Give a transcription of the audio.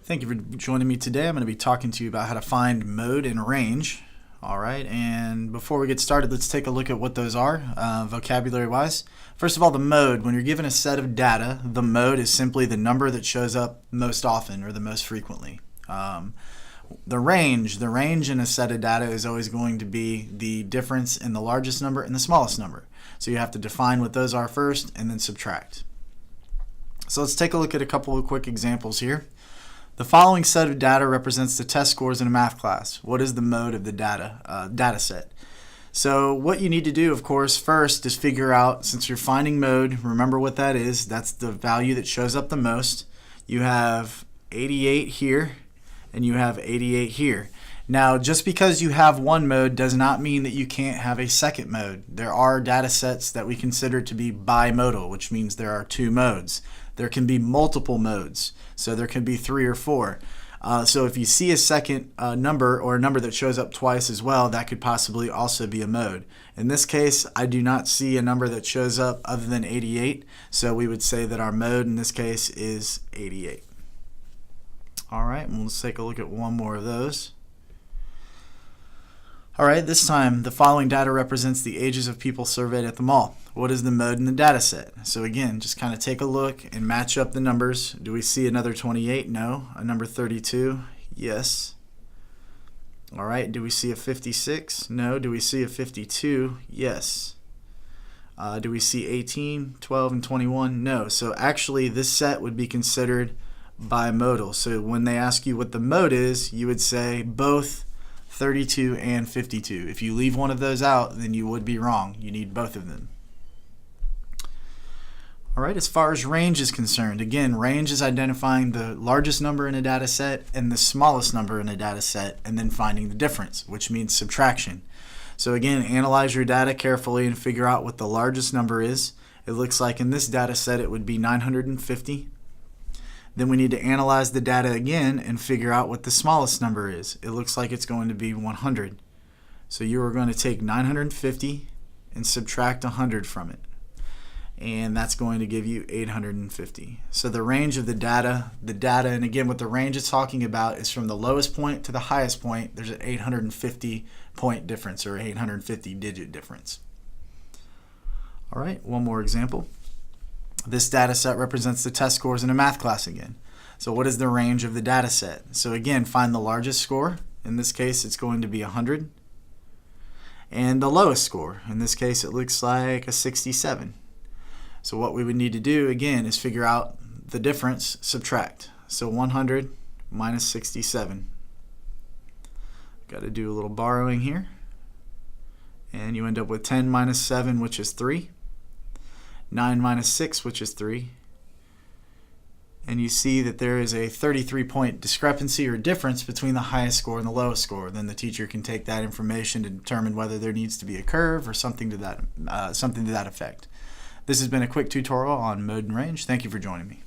Thank you for joining me today. I'm going to be talking to you about how to find mode and range. All right, and before we get started, let's take a look at what those are vocabulary-wise. First of all, the mode. When you're given a set of data, the mode is simply the number that shows up most often or the most frequently. The range in a set of data is always going to be the difference in the largest number and the smallest number. So you have to define what those are first and then subtract. So let's take a look at a couple of quick examples here. The following set of data represents the test scores in a math class. What is the mode of the data set? So what you need to do, of course, first is figure out, since you're finding mode, remember what that is. That's the value that shows up the most. You have 88 here and you have 88 here. Now, just because you have one mode does not mean that you can't have a second mode. There are data sets that we consider to be bimodal, which means there are two modes. There can be multiple modes, so there can be 3 or 4. So if you see a second number or a number that shows up twice as well, that could possibly also be a mode. In this case, I do not see a number that shows up other than 88, so we would say that our mode in this case is 88. All right, and let's take a look at one more of those. All right, this time the following data represents the ages of people surveyed at the mall. What is the mode in the data set? So again, just kind of take a look and match up the numbers. Do we see another 28? No. A number 32? Yes. All right, do we see a 56? No. Do we see a 52? Yes. Do we see 18, 12, and 21? No. So actually this set would be considered bimodal. So when they ask you what the mode is, you would say both 32 and 52. If you leave one of those out, then you would be wrong. You need both of them. All right, as far as range is concerned, again, range is identifying the largest number in a data set and the smallest number in a data set, and then finding the difference, which means subtraction. So again, analyze your data carefully and figure out what the largest number is. It looks like in this data set it would be 950. Then we need to analyze the data again and figure out what the smallest number is. It looks like it's going to be 100. So you are going to take 950 and subtract 100 from it. And that's going to give you 850. So the range of the data, and again what the range is talking about is from the lowest point to the highest point, there's an 850 point difference or 850 digit difference. All right, one more example. This data set represents the test scores in a math class again. So what is the range of the data set? So again, find the largest score. In this case, it's going to be 100. And the lowest score. In this case, it looks like a 67. So what we would need to do, again, is figure out the difference, subtract. So 100 minus 67. Got to do a little borrowing here. And you end up with 10 minus 7, which is 3. 9 minus 6, which is 3. And you see that there is a 33-point discrepancy or difference between the highest score and the lowest score. Then the teacher can take that information to determine whether there needs to be a curve or something to that effect. This has been a quick tutorial on mode and range. Thank you for joining me.